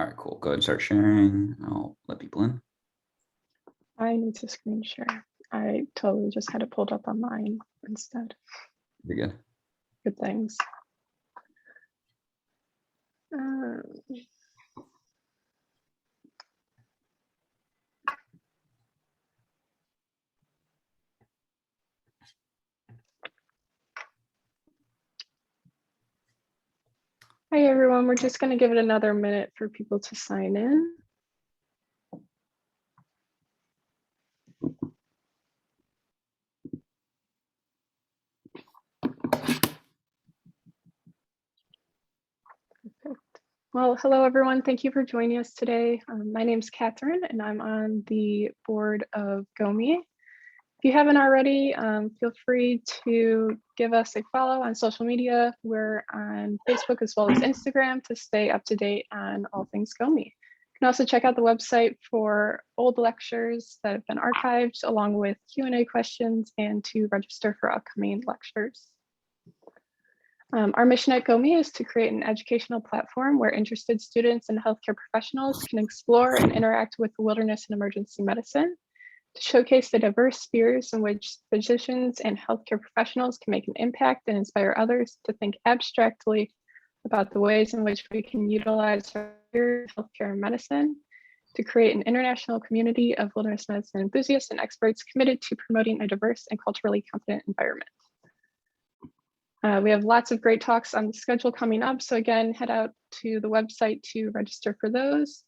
All right, cool. Go ahead and start sharing. I'll let people in. I need to screen share. I totally just had it pulled up on mine instead. You're good. Good things. Hi, everyone. We're just going to give it another minute for people to sign in. Perfect. Well, hello, everyone. Thank you for joining us today. My name is Catherine, and I'm on the board of GOMI. If you haven't already, feel free to give us a follow on social media. We're on Facebook as well as Instagram to stay up to date on all things GOMI. You can also check out the website for old lectures that have been archived, along with Q&A questions, and to register for upcoming lectures. Our mission at GOMI is to create an educational platform where interested students and healthcare professionals can explore and interact with wilderness and emergency medicine, to showcase the diverse spheres in which physicians and healthcare professionals can make an impact and inspire others to think abstractly about the ways in which we can utilize our healthcare and medicine, to create an international community of wilderness medicine enthusiasts and experts committed to promoting a diverse and culturally competent environment. We have lots of great talks on the schedule coming up. So again, head out to the website to register for those.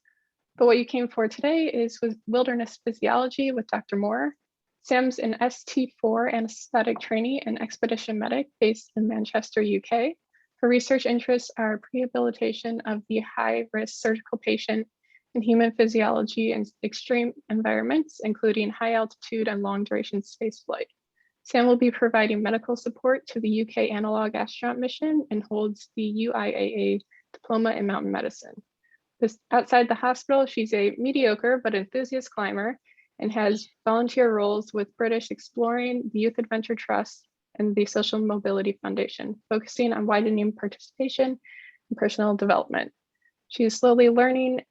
But what you came for today is with wilderness physiology with Dr. Moore. Sam's an ST4 anesthetic trainee and expedition medic based in Manchester, UK. Her research interests are rehabilitation of the high-risk surgical patient in human physiology in extreme environments, including high altitude and long duration space flight. Sam will be providing medical support to the UK analog astronaut mission and holds the UIAA diploma in mountain medicine. Outside the hospital, she's a mediocre but enthusiast climber and has volunteer roles with British Exploring, the Youth Adventure Trust, and the Social Mobility Foundation, focusing on widening participation and personal development. She is slowly learning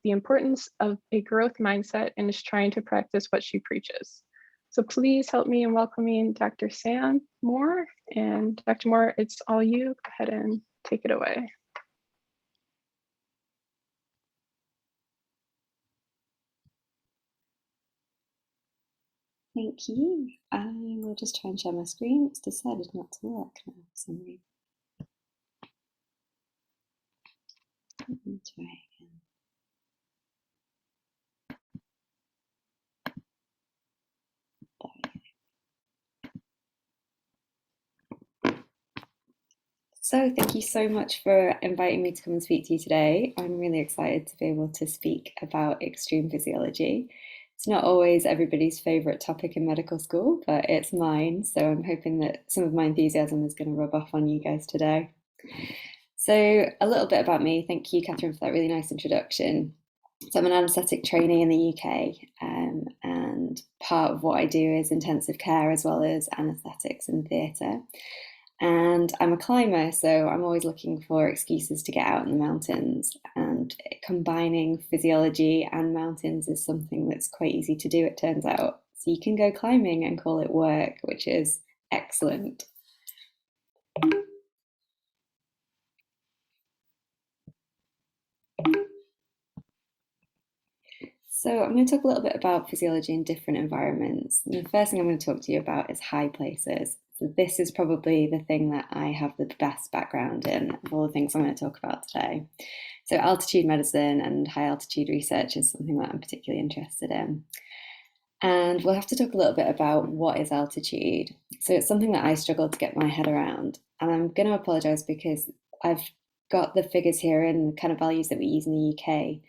the importance of a growth mindset and is trying to practice what she preaches. So please help me in welcoming Dr. Sam Moore. And Dr. Moore, it's all you. Go ahead and take it away. Thank you. I will just try and share my screen. It's decided not to work now for some reason. Let me try again. There we go. So thank you so much for inviting me to come and speak to you today. I'm really excited to be able to speak about extreme physiology. It's not always everybody's favourite topic in medical school, but it's mine. So I'm hoping that some of my enthusiasm is going to rub off on you guys today. So a little bit about me. Thank you, Catherine, for that really nice introduction. So I'm an anaesthetic trainee in the UK, and part of what I do is intensive care as well as anaesthetics and theatre. And I'm a climber, so I'm always looking for excuses to get out in the mountains. And combining physiology and mountains is something that's quite easy to do, it turns out. So you can go climbing and call it work, which is excellent. So I'm going to talk a little bit about physiology in different environments. And the first thing I'm going to talk to you about is high places. So this is probably the thing that I have the best background in of all the things I'm going to talk about today. So altitude medicine and high altitude research is something that I'm particularly interested in. And we'll have to talk a little bit about what is altitude. So it's something that I struggle to get my head around. And I'm going to apologise because I've got the figures here and the kind of values that we use in the UK.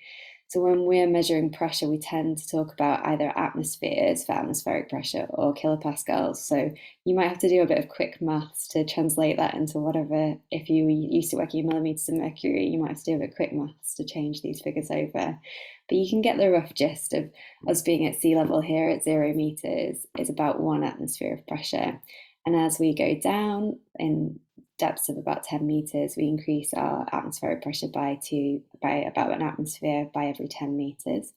So when we're measuring pressure, we tend to talk about either atmospheres for atmospheric pressure or kilopascals. So you might have to do a bit of quick maths to translate that into whatever. If you were used to working in millimeters of mercury, you might have to do a bit of quick maths to change these figures over. But you can get the rough gist of us being at sea level here at 0 meters is about 1 atmosphere of pressure. And as we go down depths of about 10 meters, we increase our atmospheric pressure by about an atmosphere by every 10 meters.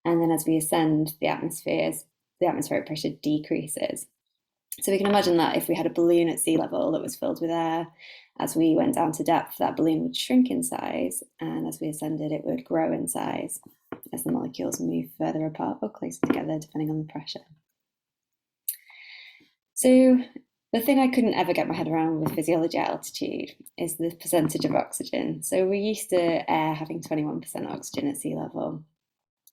And then as we ascend the atmospheric pressure decreases. So we can imagine that if we had a balloon at sea level that was filled with air, as we went down to depth, that balloon would shrink in size, and as we ascended, it would grow in size as the molecules move further apart or closer together, depending on the pressure. So the thing I couldn't ever get my head around with physiology at altitude is the percentage of oxygen. So we're used to air having 21% oxygen at sea level.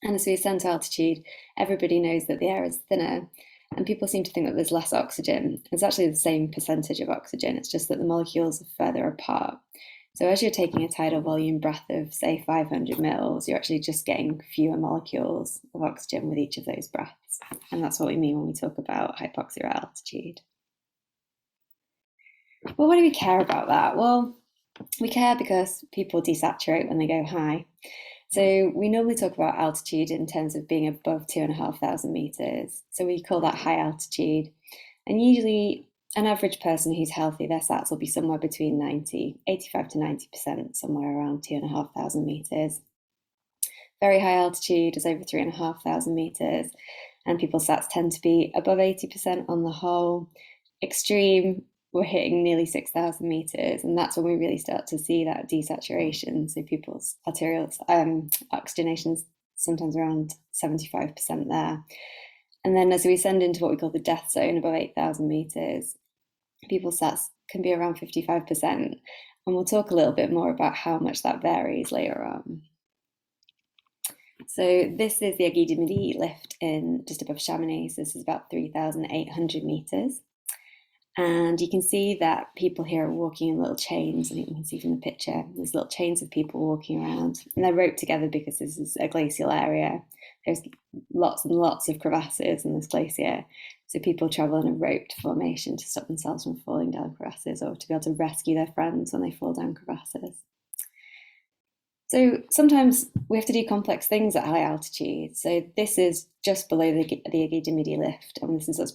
And as we ascend to altitude, everybody knows that the air is thinner, and people seem to think that there's less oxygen. It's actually the same percentage of oxygen, it's just that the molecules are further apart. So as you're taking a tidal volume breath of, say, 500 mils, you're actually just getting fewer molecules of oxygen with each of those breaths. And that's what we mean when we talk about hypoxia at altitude. Well, why do we care about that? Well, we care because people desaturate when they go high. So we normally talk about altitude in terms of being above 2,500 meters. So we call that high altitude. And usually an average person who's healthy, their SATs will be somewhere between 85 to 90%, somewhere around 2,500 meters. Very high altitude is over 3,500 meters, and people's SATs tend to be above 80% on the whole. Extreme, we're hitting nearly 6,000 meters, and that's when we really start to see that desaturation. So people's arterial oxygenation is sometimes around 75% there. And then as we ascend into what we call the death zone above 8,000 meters, people's SATs can be around 55%. And we'll talk a little bit more about how much that varies later on. So this is the Acclimatized lift in just above Chamonix. So this is about 3,800 meters. And you can see that people here are walking in little chains. I think you can see from the picture, there's little chains of people walking around, and they're roped together because this is a glacial area. There's lots and lots of crevasses in this glacier. So people travel in a roped formation to stop themselves from falling down crevasses, or to be able to rescue their friends when they fall down crevasses. So sometimes we have to do complex things at high altitude. So this is just below the Acclimatized lift, and this is us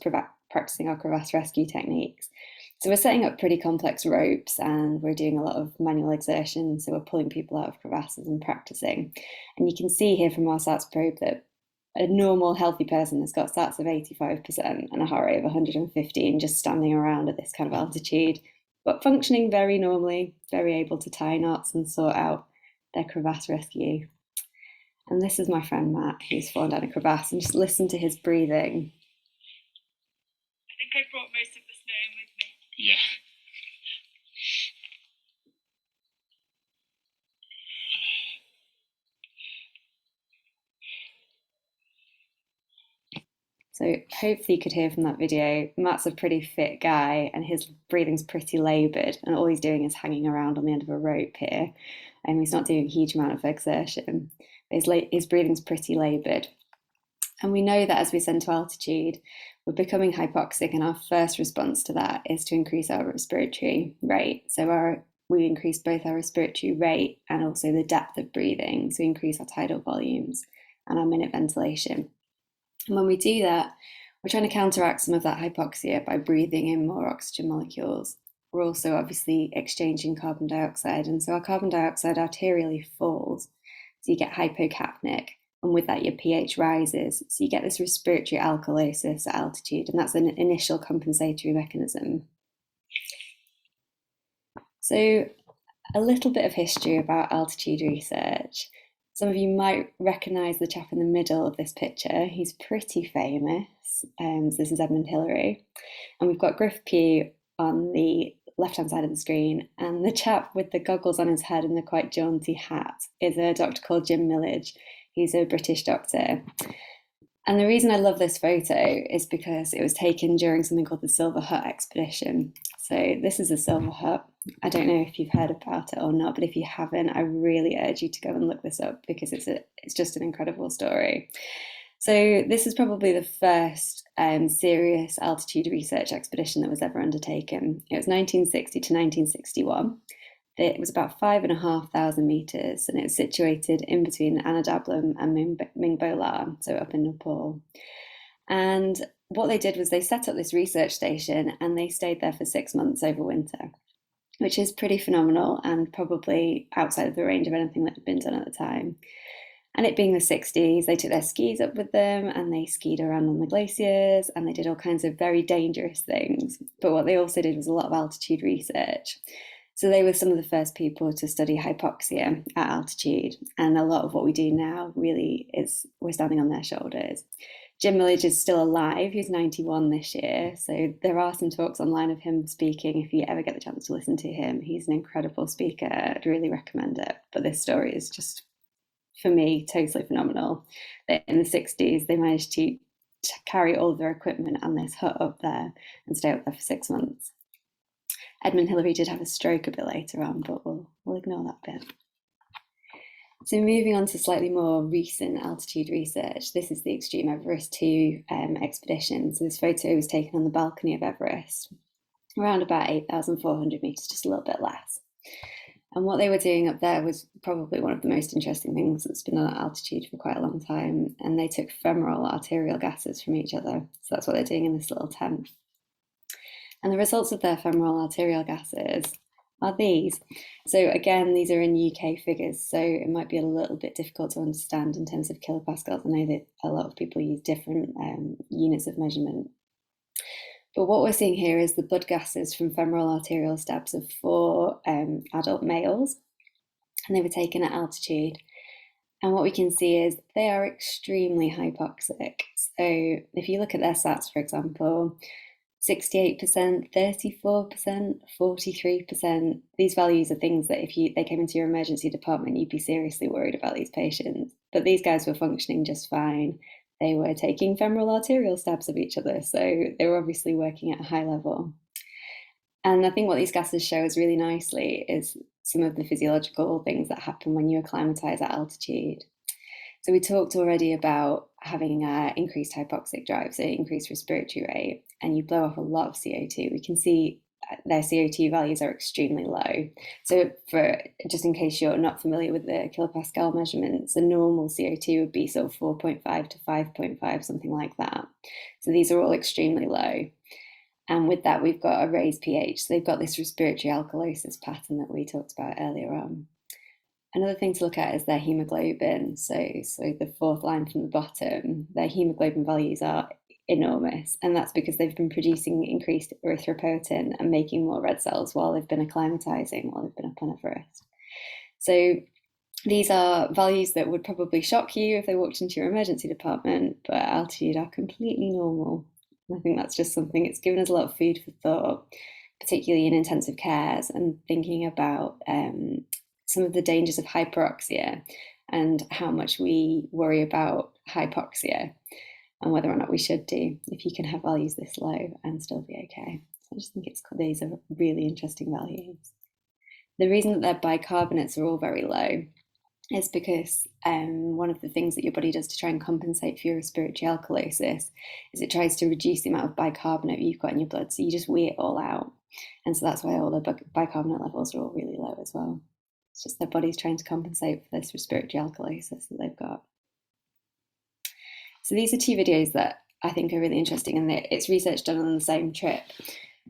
practicing our crevasse rescue techniques. So we're setting up pretty complex ropes, and we're doing a lot of manual exertion. So we're pulling people out of crevasses and practicing. And you can see here from our SATs probe that a normal healthy person has got SATs of 85% and a heart rate of 115, just standing around at this kind of altitude, but functioning very normally, very able to tie knots and sort out their crevasse rescue. And this is my friend Matt, who's fallen down a crevasse, and just listen to his breathing. I think I brought most of the snow in with me. Yeah. So hopefully you could hear from that video, Matt's a pretty fit guy, and his breathing's pretty laboured, and all he's doing is hanging around on the end of a rope here, and he's not doing a huge amount of exertion. His breathing's pretty laboured. And we know that as we ascend to altitude, we're becoming hypoxic, and our first response to that is to increase our respiratory rate. So we increase both our respiratory rate and also the depth of breathing. So we increase our tidal volumes and our minute ventilation. And when we do that, we're trying to counteract some of that hypoxia by breathing in more oxygen molecules. We're also obviously exchanging carbon dioxide, and so our carbon dioxide arterially falls. So you get hypocapnic, and with that your pH rises. So you get this respiratory alkalosis at altitude, and that's an initial compensatory mechanism. So a little bit of history about altitude research. Some of you might recognise the chap in the middle of this picture. He's pretty famous. So this is Edmund Hillary. And we've got Griff Pugh on the left-hand side of the screen. And the chap with the goggles on his head and the quite jaunty hat is a doctor called Jim Millage. He's a British doctor. And the reason I love this photo is because it was taken during something called the Silver Hut expedition. So this is a Silver Hut. I don't know if you've heard about it or not, but if you haven't, I really urge you to go and look this up, because it's just an incredible story. So this is probably the first serious altitude research expedition that was ever undertaken. It was 1960 to 1961. It was about 5,500 meters, and it was situated in between Anadablam and Mingbola, so up in Nepal. And what they did was they set up this research station, and they stayed there for 6 months over winter. which is pretty phenomenal and probably outside of the range of anything that had been done at the time. And it being the 60s, they took their skis up with them and they skied around on the glaciers and they did all kinds of very dangerous things. But what they also did was a lot of altitude research. So they were some of the first people to study hypoxia at altitude. And a lot of what we do now really is we're standing on their shoulders. Jim Millage is still alive. He's 91 this year. So there are some talks online of him speaking if you ever get the chance to listen to him. He's an incredible speaker. I'd really recommend it. But this story is just, for me, totally phenomenal. That in the 60s, they managed to carry all of their equipment and this hut up there and stay up there for 6 months. Edmund Hillary did have a stroke a bit later on, but we'll ignore that bit. So moving on to slightly more recent altitude research, this is the Extreme Everest 2 expedition. So this photo was taken on the balcony of Everest, around about 8,400 metres, just a little bit less. And what they were doing up there was probably one of the most interesting things that's been done at altitude for quite a long time. And they took femoral arterial gases from each other. So that's what they're doing in this little tent. And the results of their femoral arterial gases are these. So again, these are in UK figures, so it might be a little bit difficult to understand in terms of kilopascals. I know that a lot of people use different units of measurement. But what we're seeing here is the blood gases from femoral arterial stabs of 4 adult males, and they were taken at altitude. And what we can see is they are extremely hypoxic. So if you look at their sats, for example, 68%, 34%, 43%. These values are things that if they came into your emergency department, you'd be seriously worried about these patients. But these guys were functioning just fine. They were taking femoral arterial stabs of each other, so they were obviously working at a high level. And I think what these gases show us really nicely is some of the physiological things that happen when you acclimatize at altitude. So we talked already about having increased hypoxic drive, so increased respiratory rate, and you blow off a lot of CO2. We can see their CO2 values are extremely low. So for just in case you're not familiar with the kilopascal measurements, a normal CO2 would be sort of 4.5 to 5.5, something like that. So these are all extremely low. And with that, we've got a raised pH. So they've got this respiratory alkalosis pattern that we talked about earlier on. Another thing to look at is their hemoglobin. So the fourth line from the bottom, their hemoglobin values are enormous. And that's because they've been producing increased erythropoietin and making more red cells while they've been acclimatizing, while they've been up on Everest. So these are values that would probably shock you if they walked into your emergency department, but at altitude are completely normal. And I think that's just something, it's given us a lot of food for thought, particularly in intensive cares and thinking about some of the dangers of hyperoxia and how much we worry about hypoxia and whether or not we should do if you can have values this low and still be okay. So I just think these are really interesting values. The reason that their bicarbonates are all very low is because one of the things that your body does to try and compensate for your respiratory alkalosis is it tries to reduce the amount of bicarbonate you've got in your blood, so you just wee it all out. And so that's why all the bicarbonate levels are all really low as well. It's just their body's trying to compensate for this respiratory alkalosis that they've got. So these are 2 videos that I think are really interesting, and it's research done on the same trip.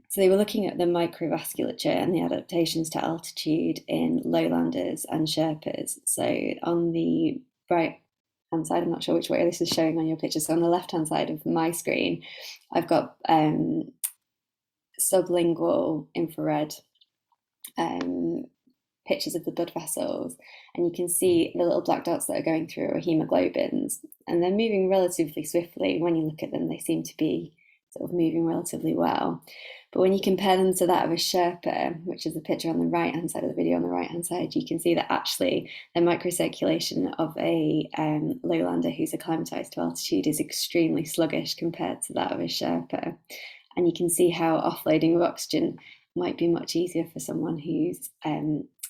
So they were looking at the microvasculature and the adaptations to altitude in lowlanders and Sherpas. So on the right-hand side, I'm not sure which way this is showing on your picture. So on the left-hand side of my screen, I've got sublingual infrared pictures of the blood vessels, and you can see the little black dots that are going through are hemoglobins, and they're moving relatively swiftly. When you look at them, they seem to be sort of moving relatively well. But when you compare them to that of a Sherpa, which is the picture on the right-hand side of the video, on the right-hand side, you can see that actually the microcirculation of a lowlander who's acclimatized to altitude is extremely sluggish compared to that of a Sherpa. And you can see how offloading of oxygen might be much easier for someone who's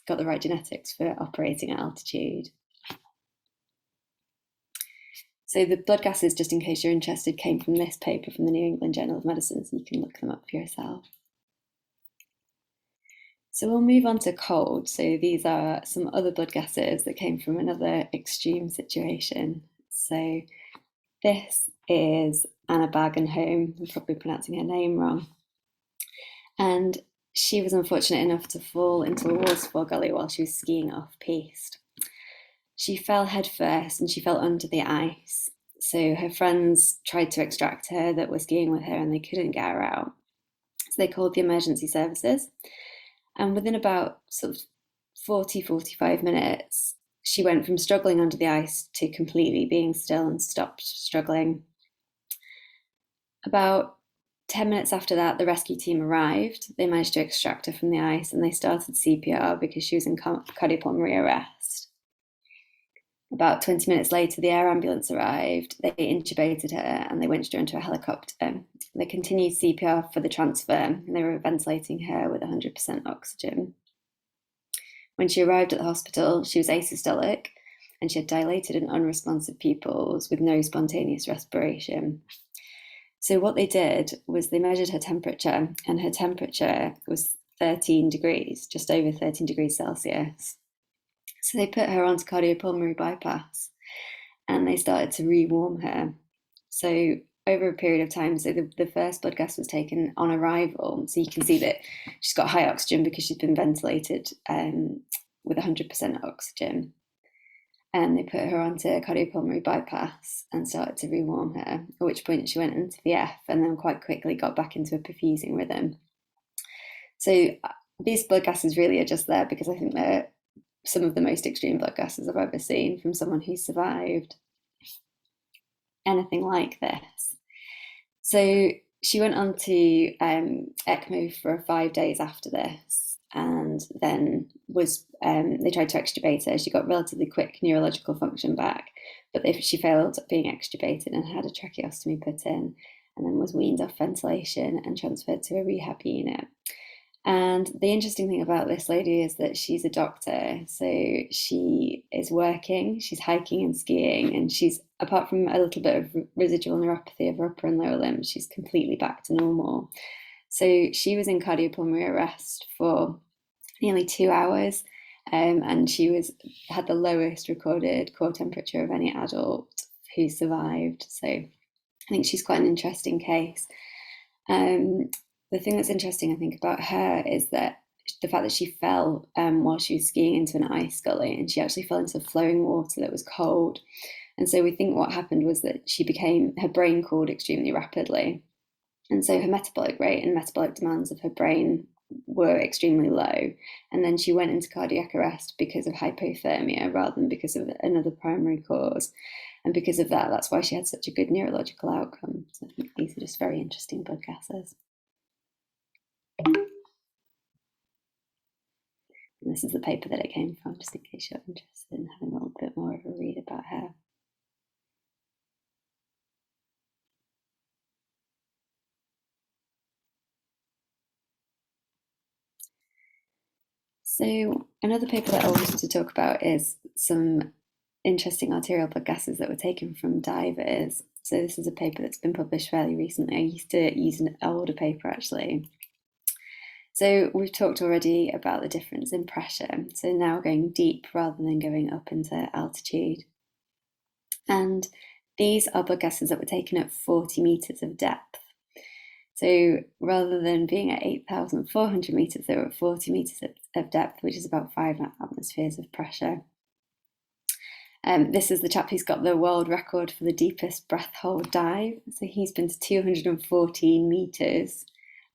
got the right genetics for operating at altitude. So the blood gases, just in case you're interested, came from this paper from the New England Journal of Medicine, so you can look them up for yourself. So we'll move on to cold. So these are some other blood gases that came from another extreme situation. So this is Anna Bagenholm, I'm probably pronouncing her name wrong. And she was unfortunate enough to fall into a waterfall gully while she was skiing off-piste. She fell headfirst and she fell under the ice. So her friends tried to extract her that were skiing with her and they couldn't get her out. So they called the emergency services. And within about sort of 45 minutes, she went from struggling under the ice to completely being still and stopped struggling. About 10 minutes after that, the rescue team arrived. They managed to extract her from the ice and they started CPR because she was in cardiopulmonary arrest. About 20 minutes later, the air ambulance arrived. They intubated her and they went her into a helicopter. They continued CPR for the transfer and they were ventilating her with 100% oxygen. When she arrived at the hospital, she was asystolic and she had dilated and unresponsive pupils with no spontaneous respiration. So what they did was they measured her temperature and her temperature was 13 degrees, just over 13 degrees Celsius. So they put her onto cardiopulmonary bypass and they started to rewarm her. So over a period of time, so the first blood gas was taken on arrival. So you can see that she's got high oxygen because she's been ventilated with 100% oxygen. And they put her onto cardiopulmonary bypass and started to rewarm her, at which point she went into VF and then quite quickly got back into a perfusing rhythm. So these blood gases really are just there because I think they're some of the most extreme blood gases I've ever seen from someone who survived anything like this. So she went on to ECMO for 5 days after this, and then was they tried to extubate her. She got relatively quick neurological function back, but she failed being extubated and had a tracheostomy put in, and then was weaned off ventilation and transferred to a rehab unit. And the interesting thing about this lady is that she's a doctor, so she is working, she's hiking and skiing, and she's, apart from a little bit of residual neuropathy of her upper and lower limbs, she's completely back to normal. So she was in cardiopulmonary arrest for nearly 2 hours, and she had the lowest recorded core temperature of any adult who survived. So I think she's quite an interesting case. The thing that's interesting, I think, about her is that the fact that she fell while she was skiing into an ice gully, and she actually fell into flowing water that was cold. And so we think what happened was that her brain cooled extremely rapidly. And so her metabolic rate and metabolic demands of her brain were extremely low. And then she went into cardiac arrest because of hypothermia rather than because of another primary cause. And because of that, that's why she had such a good neurological outcome. So I think these are just very interesting blood gases. And this is the paper that it came from, just in case you're interested in having a little bit more of a read about her. So another paper that I wanted to talk about is some interesting arterial blood gases that were taken from divers. So this is a paper that's been published fairly recently. I used to use an older paper actually. So we've talked already about the difference in pressure. So now going deep rather than going up into altitude. And these are blood gases that were taken at 40 meters of depth. So rather than being at 8,400 meters, they were at 40 meters of depth, which is about 5 atmospheres of pressure. This is the chap who's got the world record for the deepest breath hold dive. So he's been to 214 meters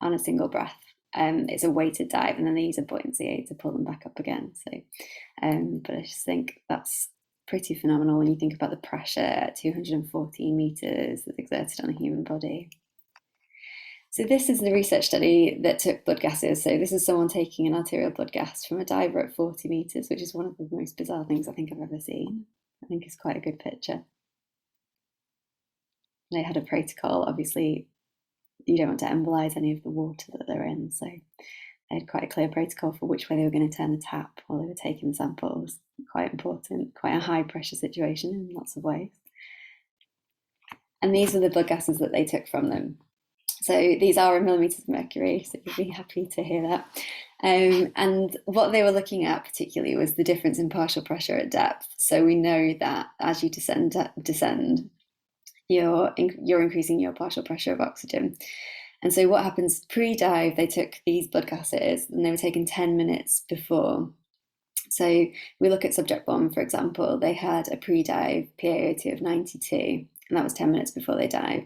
on a single breath. It's a weighted dive, and then they use a buoyancy aid to pull them back up again. So, but I just think that's pretty phenomenal when you think about the pressure at 214 meters that's exerted on a human body. So this is the research study that took blood gases. So this is someone taking an arterial blood gas from a diver at 40 meters, which is one of the most bizarre things I think I've ever seen. I think it's quite a good picture. They had a protocol, obviously. You don't want to embolize any of the water that they're in, so they had quite a clear protocol for which way they were going to turn the tap while they were taking the samples. Quite important, quite a high pressure situation in lots of ways. And these are the blood gases that they took from them. So these are in millimeters of mercury, so you'll be happy to hear that. And what they were looking at particularly was the difference in partial pressure at depth. So we know that as you descend, you're increasing your partial pressure of oxygen. And so what happens pre-dive, they took these blood gases and they were taken 10 minutes before. So we look at subject 1, for example, they had a pre-dive PaO2 of 92, and that was 10 minutes before they dive.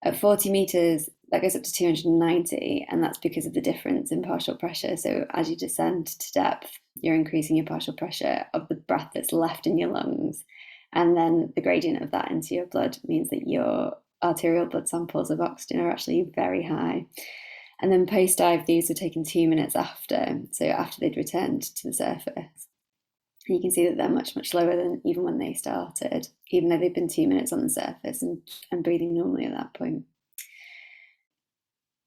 At 40 meters, that goes up to 290, and that's because of the difference in partial pressure. So as you descend to depth, you're increasing your partial pressure of the breath that's left in your lungs. And then the gradient of that into your blood means that your arterial blood samples of oxygen are actually very high. And then post-dive, these were taken 2 minutes after, so after they'd returned to the surface. And you can see that they're much, much lower than even when they started, even though they've been 2 minutes on the surface and breathing normally at that point.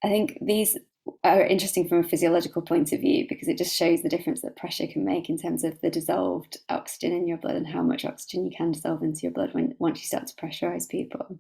I think these are interesting from a physiological point of view because it just shows the difference that pressure can make in terms of the dissolved oxygen in your blood and how much oxygen you can dissolve into your blood once you start to pressurize people.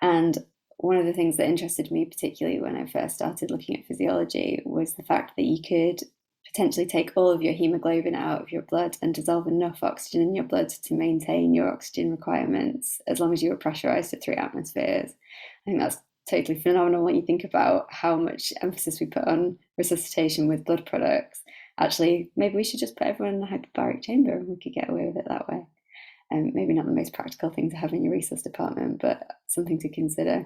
And one of the things that interested me particularly when I first started looking at physiology was the fact that you could potentially take all of your hemoglobin out of your blood and dissolve enough oxygen in your blood to maintain your oxygen requirements as long as you were pressurized at 3 atmospheres. I think that's totally phenomenal when you think about how much emphasis we put on resuscitation with blood products. Actually, maybe we should just put everyone in a hyperbaric chamber and we could get away with it that way. Maybe not the most practical thing to have in your resus department, but something to consider.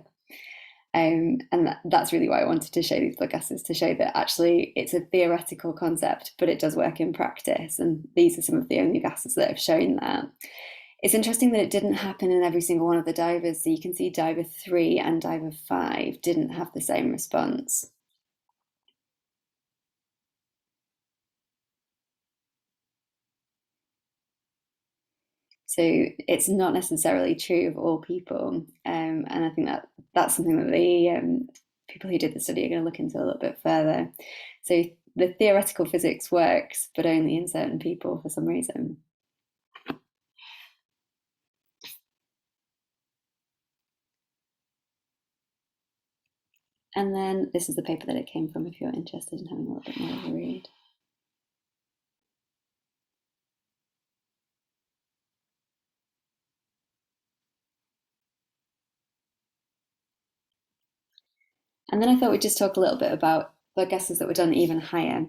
And that's really why I wanted to show these blood gases, to show that actually it's a theoretical concept, but it does work in practice. And these are some of the only gases that have shown that. It's interesting that it didn't happen in every single one of the divers. So you can see diver 3 and diver 5 didn't have the same response. So it's not necessarily true of all people. And I think that that's something that the people who did the study are going to look into a little bit further. So the theoretical physics works, but only in certain people for some reason. And then this is the paper that it came from if you're interested in having a little bit more of a read. And then I thought we'd just talk a little bit about blood gases that were done even higher.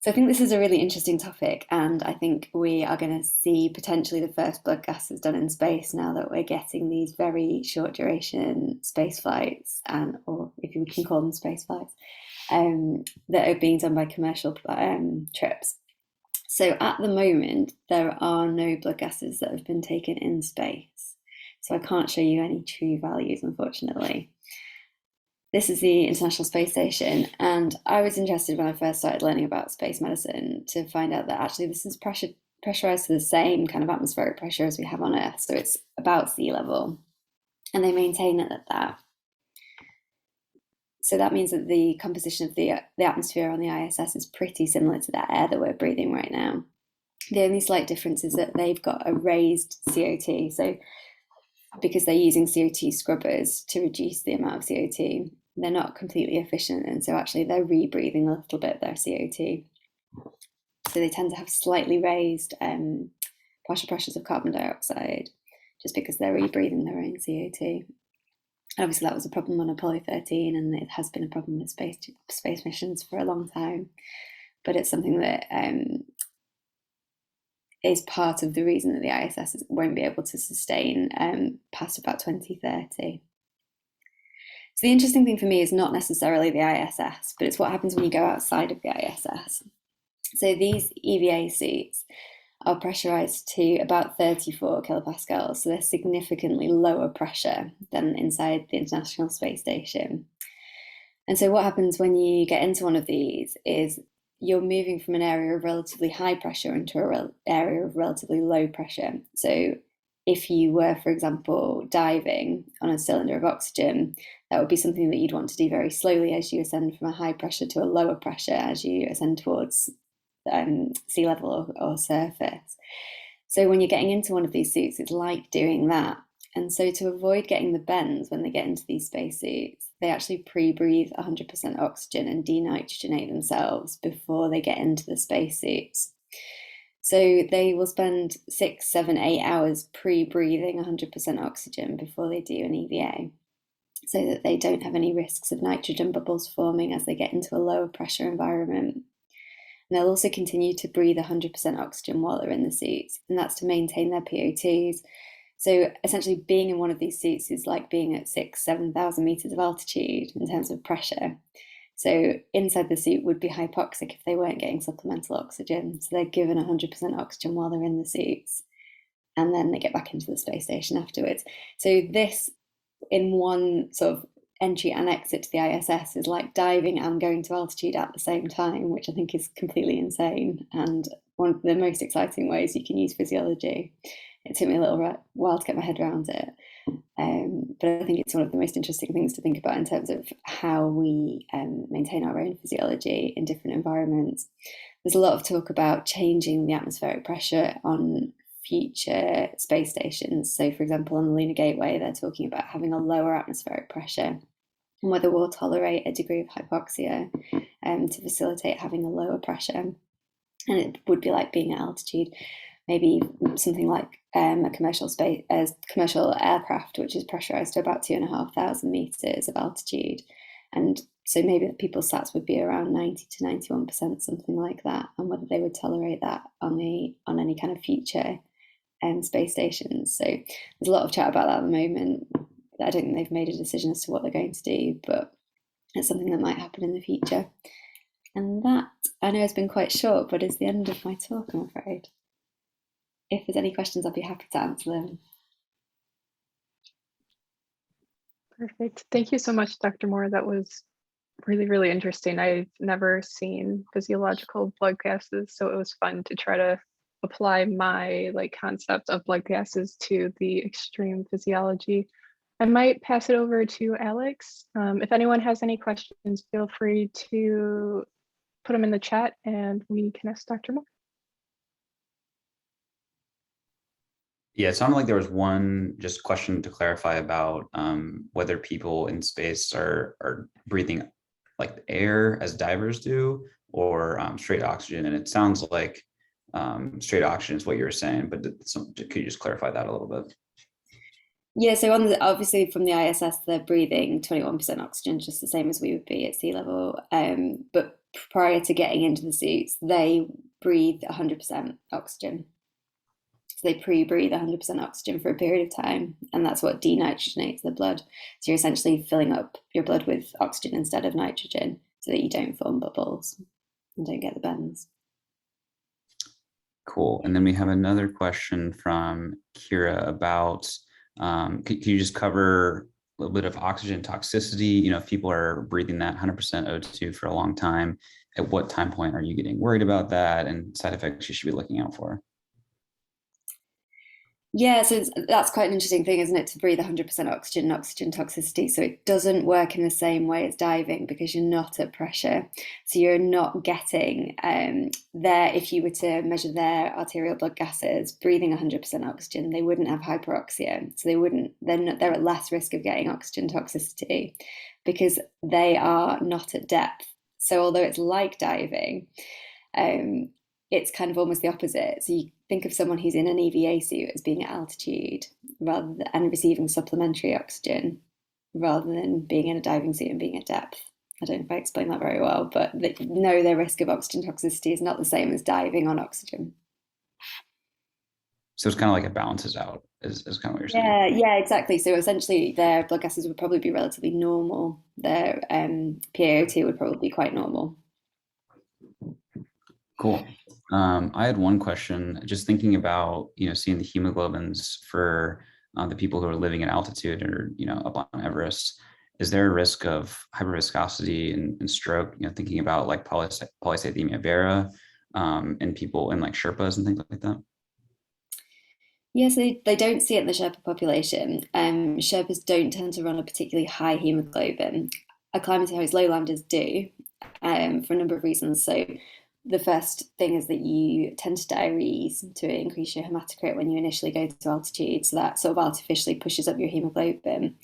So I think this is a really interesting topic, and I think we are going to see potentially the first blood gases done in space now that we're getting these very short duration space flights, or if you can call them space flights, that are being done by commercial trips. So at the moment, there are no blood gases that have been taken in space. So I can't show you any true values, unfortunately. This is the International Space Station, and I was interested when I first started learning about space medicine to find out that actually this is pressurized to the same kind of atmospheric pressure as we have on Earth, so it's about sea level, and they maintain it at that. So that means that the composition of the atmosphere on the ISS is pretty similar to that air that we're breathing right now. The only slight difference is that they've got a raised CO2, so because they're using CO2 scrubbers to reduce the amount of CO2, they're not completely efficient, and so actually they're rebreathing a little bit of their CO2. So they tend to have slightly raised partial pressures of carbon dioxide, just because they're rebreathing their own CO2. And obviously that was a problem on Apollo 13, and it has been a problem with space missions for a long time. But it's something that is part of the reason that the ISS won't be able to sustain past about 2030. So the interesting thing for me is not necessarily the ISS, but it's what happens when you go outside of the ISS. So these EVA suits are pressurized to about 34 kilopascals, so they're significantly lower pressure than inside the International Space Station. And so what happens when you get into one of these is you're moving from an area of relatively high pressure into an area of relatively low pressure. So if you were, for example, diving on a cylinder of oxygen, that would be something that you'd want to do very slowly as you ascend from a high pressure to a lower pressure as you ascend towards sea level or surface. So when you're getting into one of these suits, it's like doing that. And so to avoid getting the bends when they get into these spacesuits, they actually pre-breathe 100% oxygen and denitrogenate themselves before they get into the spacesuits. So they will spend 6, 7, 8 hours pre-breathing 100% oxygen before they do an EVA. so that they don't have any risks of nitrogen bubbles forming as they get into a lower pressure environment. And they'll also continue to breathe 100% oxygen while they're in the suits, and that's to maintain their PO2s. So essentially being in one of these suits is like being at 6,000–7,000 meters of altitude in terms of pressure. So inside the suit would be hypoxic if they weren't getting supplemental oxygen. So they're given 100% oxygen while they're in the suits, and then they get back into the space station afterwards. So this, in one sort of entry and exit to the ISS, is like diving and going to altitude at the same time, which I think is completely insane, and one of the most exciting ways you can use physiology. It took me a little while to get my head around it, but I think it's one of the most interesting things to think about in terms of how we maintain our own physiology in different environments. There's a lot of talk about changing the atmospheric pressure on future space stations. So, for example, on the Lunar Gateway, they're talking about having a lower atmospheric pressure and whether we'll tolerate a degree of hypoxia to facilitate having a lower pressure. And it would be like being at altitude. Maybe something like a commercial aircraft, which is pressurized to about 2,500 meters of altitude. And so maybe the people's sats would be around 90 to 91%, something like that, and whether they would tolerate that on any kind of future space stations. So there's a lot of chat about that at the moment. I don't think they've made a decision as to what they're going to do, but it's something that might happen in the future. And that, I know, has been quite short, but is the end of my talk, I'm afraid. If there's any questions, I'd be happy to answer them. Perfect. Thank you so much, Dr. Moore. That was really, really interesting. I've never seen physiological blood gases, so it was fun to try to apply my concept of blood gases to the extreme physiology. I might pass it over to Alex. If anyone has any questions, feel free to put them in the chat and we can ask Dr. Moore. Yeah, it sounded like there was one just question to clarify about whether people in space are breathing like air as divers do, or straight oxygen. And it sounds like straight oxygen is what you were saying, but could you just clarify that a little bit? Yeah, so obviously from the ISS, they're breathing 21% oxygen, just the same as we would be at sea level. But prior to getting into the suits, they breathe 100% oxygen. So they pre-breathe 100% oxygen for a period of time, and that's what denitrogenates the blood. So you're essentially filling up your blood with oxygen instead of nitrogen so that you don't form bubbles and don't get the bends. Cool. And then we have another question from Kira about, could you just cover a little bit of oxygen toxicity? If people are breathing that 100% O2 for a long time, at what time point are you getting worried about that and side effects you should be looking out for? Yeah, so that's quite an interesting thing, isn't it, to breathe 100% oxygen and oxygen toxicity. So it doesn't work in the same way as diving because you're not at pressure. So you're not getting if you were to measure their arterial blood gases, breathing 100% oxygen, they wouldn't have hyperoxia. So they're at less risk of getting oxygen toxicity because they are not at depth. So although it's like diving, it's kind of almost the opposite. So you think of someone who's in an EVA suit as being at altitude and receiving supplementary oxygen rather than being in a diving suit and being at depth. I don't know if I explained that very well, but their risk of oxygen toxicity is not the same as diving on oxygen. So it's kind of like it balances out, is kind of what you're saying. Yeah, exactly. So essentially their blood gases would probably be relatively normal. Their PaO2 would probably be quite normal. Cool. I had one question, just thinking about, seeing the hemoglobins for the people who are living at altitude or, up on Everest. Is there a risk of hyperviscosity and stroke, thinking about like polycythemia vera and people in like Sherpas and things like that? Yes, they don't see it in the Sherpa population. Sherpas don't tend to run a particularly high hemoglobin. Acclimatized lowlanders do for a number of reasons. So the first thing is that you tend to diurese to increase your hematocrit when you initially go to altitude. So that sort of artificially pushes up your hemoglobin.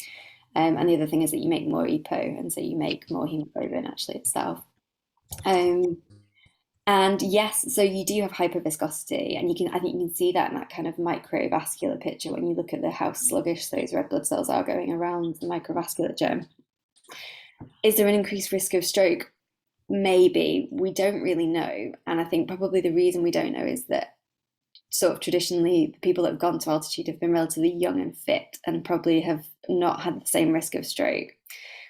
And the other thing is that you make more EPO, and so you make more hemoglobin actually itself. And yes, so you do have hyperviscosity, and I think you can see that in that kind of microvascular picture when you look at how sluggish those red blood cells are going around the microvasculature. Is there an increased risk of stroke? Maybe. We don't really know. And I think probably the reason we don't know is that sort of traditionally the people that have gone to altitude have been relatively young and fit and probably have not had the same risk of stroke.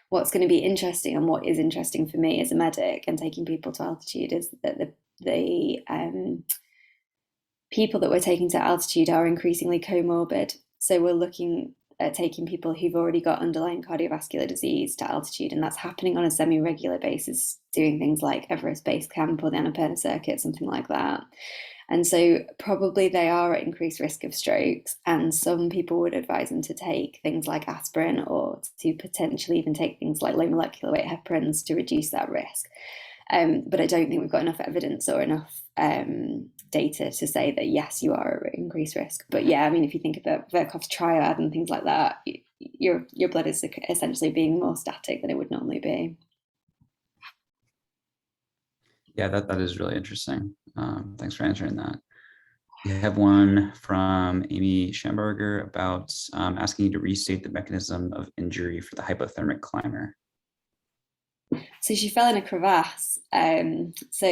What's going to be interesting, and what is interesting for me as a medic and taking people to altitude, is that the people that we're taking to altitude are increasingly comorbid. So we're looking at taking people who've already got underlying cardiovascular disease to altitude, and that's happening on a semi-regular basis, doing things like Everest Base Camp or the Annapurna Circuit, something like that. And so probably they are at increased risk of strokes, and some people would advise them to take things like aspirin, or to potentially even take things like low molecular weight heparins to reduce that risk. But I don't think we've got enough evidence or enough data to say that yes, you are at increased risk. But yeah, I mean, if you think about Virchow's triad and things like that, your blood is essentially being more static than it would normally be. Yeah, that is really interesting. Thanks for answering that. We have one from Amy Schamberger about asking you to restate the mechanism of injury for the hypothermic climber. So she fell in a crevasse. So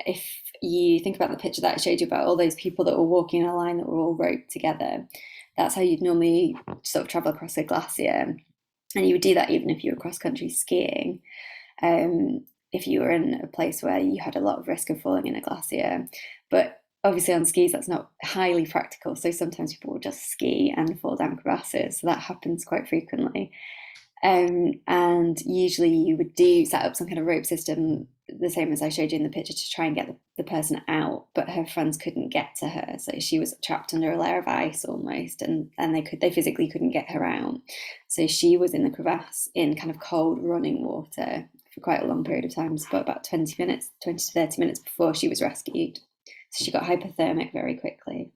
if you think about the picture that I showed you about all those people that were walking in a line that were all roped together, that's how you'd normally sort of travel across a glacier. And you would do that even if you were cross-country skiing. If you were in a place where you had a lot of risk of falling in a glacier. But obviously on skis, that's not highly practical. So sometimes people will just ski and fall down crevasses. So that happens quite frequently. And usually you would set up some kind of rope system, the same as I showed you in the picture, to try and get the person out, but her friends couldn't get to her. So she was trapped under a layer of ice almost, and they physically couldn't get her out. So she was in the crevasse in kind of cold running water for quite a long period of time, so about 20 to 30 minutes before she was rescued. So she got hypothermic very quickly.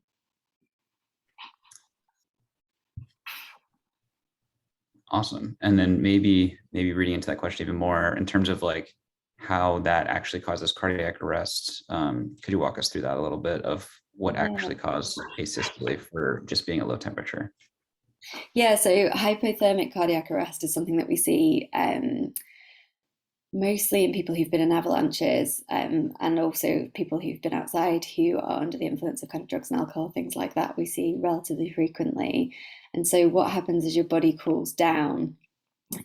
Awesome. And then maybe reading into that question even more in terms of like how that actually causes cardiac arrest. Could you walk us through that a little bit of what actually caused asystole for just being at low temperature? Yeah, so hypothermic cardiac arrest is something that we see mostly in people who've been in avalanches, and also people who've been outside who are under the influence of kind of drugs and alcohol, things like that, we see relatively frequently. And so what happens is your body cools down.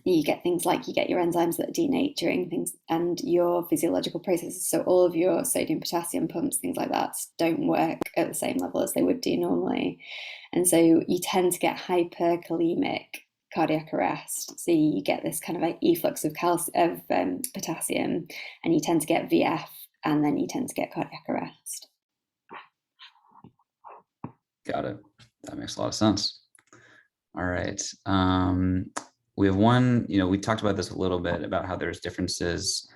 You get things like you get your enzymes that are denaturing things, and your physiological processes. So all of your sodium potassium pumps, things like that, don't work at the same level as they would do normally. And so you tend to get hyperkalemic cardiac arrest. So you get this kind of like efflux of potassium, and you tend to get VF, and then you tend to get cardiac arrest. Got it. That makes a lot of sense. All right. We have one, we talked about this a little bit about how there's differences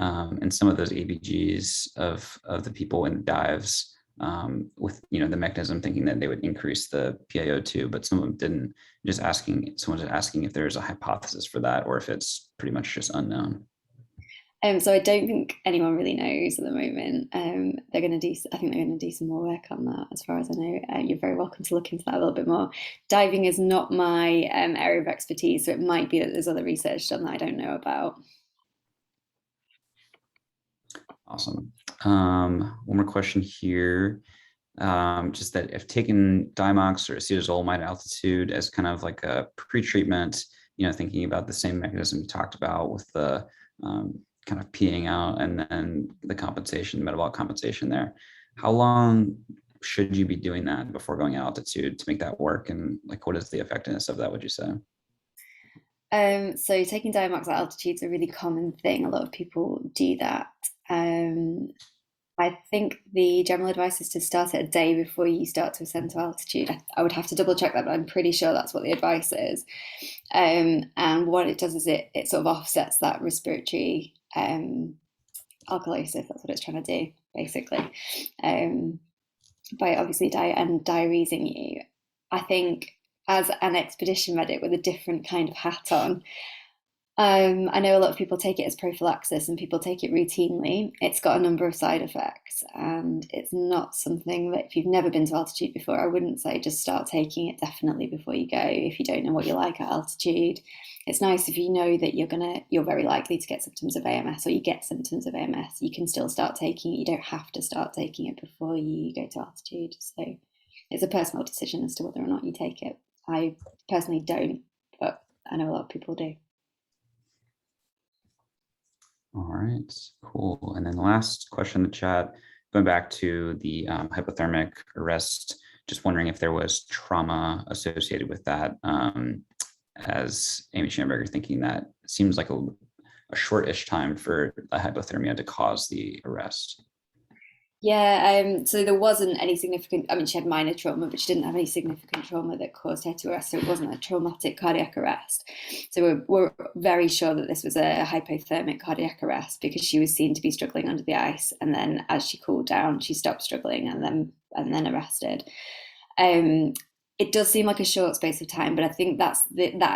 in some of those ABGs of the people in the dives with, the mechanism thinking that they would increase the PaO2, but some of them didn't. Someone's asking if there's a hypothesis for that or if it's pretty much just unknown. So I don't think anyone really knows at the moment. I think they're going to do some more work on that, as far as I know. You're very welcome to look into that a little bit more. Diving is not my area of expertise, so it might be that there's other research done that I don't know about. Awesome. One more question here. Just that if taking diamox or acetazolamide at altitude as kind of like a pre-treatment, thinking about the same mechanism you talked about with the kind of peeing out and then the compensation, metabolic compensation there. How long should you be doing that before going at altitude to make that work? And like, what is the effectiveness of that, would you say? So taking diamox at altitude is a really common thing. A lot of people do that. I think the general advice is to start it a day before you start to ascend to altitude. I would have to double check that, but I'm pretty sure that's what the advice is. And what it does is it sort of offsets that respiratory alkalosis. That's what it's trying to do, basically, by obviously diuresing you. I think as an expedition medic with a different kind of hat on, I know a lot of people take it as prophylaxis and people take it routinely. It's got a number of side effects, and it's not something that, if you've never been to altitude before, I wouldn't say just start taking it definitely before you go if you don't know what you like at altitude. It's nice if you know that you're very likely to get symptoms of AMS, or you get symptoms of AMS, you can still start taking it. You don't have to start taking it before you go to altitude. So it's a personal decision as to whether or not you take it. I personally don't, but I know a lot of people do. All right, cool. And then the last question in the chat, going back to the hypothermic arrest, just wondering if there was trauma associated with that, as Amy Schamberger thinking that it seems like a short-ish time for a hypothermia to cause the arrest. Yeah, so there wasn't any significant, I mean, she had minor trauma, but she didn't have any significant trauma that caused her to arrest, so it wasn't a traumatic cardiac arrest. So we're very sure that this was a hypothermic cardiac arrest, because she was seen to be struggling under the ice, and then as she cooled down, she stopped struggling and then arrested. It does seem like a short space of time, but I think that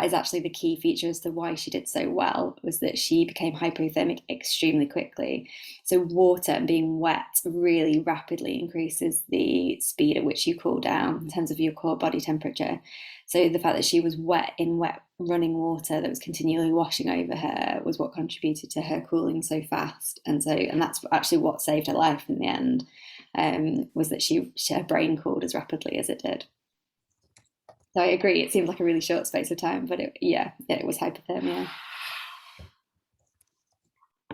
is actually the key feature as to why she did so well, was that she became hypothermic extremely quickly. So water and being wet really rapidly increases the speed at which you cool down in terms of your core body temperature. So the fact that she was wet in wet running water that was continually washing over her was what contributed to her cooling so fast. And that's actually what saved her life in the end, was that her brain cooled as rapidly as it did. So I agree, it seemed like a really short space of time, but it was hypothermia.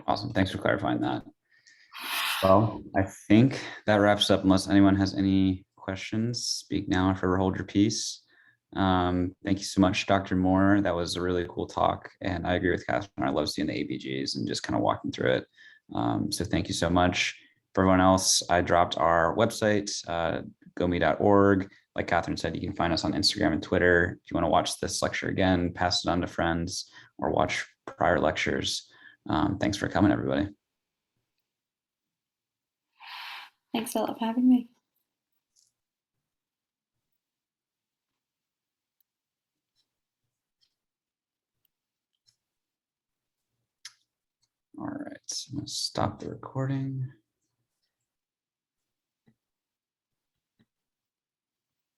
Awesome, thanks for clarifying that. Well, I think that wraps up, unless anyone has any questions. Speak now or forever hold your peace. Thank you so much, Dr. Moore. That was a really cool talk, and I agree with Catherine. I love seeing the ABGs and just kind of walking through it. So thank you so much. For everyone else, I dropped our website, gome.org. Like Catherine said, you can find us on Instagram and Twitter. If you want to watch this lecture again, pass it on to friends, or watch prior lectures. Thanks for coming, everybody. Thanks a lot for having me. All right, I'm going to stop the recording.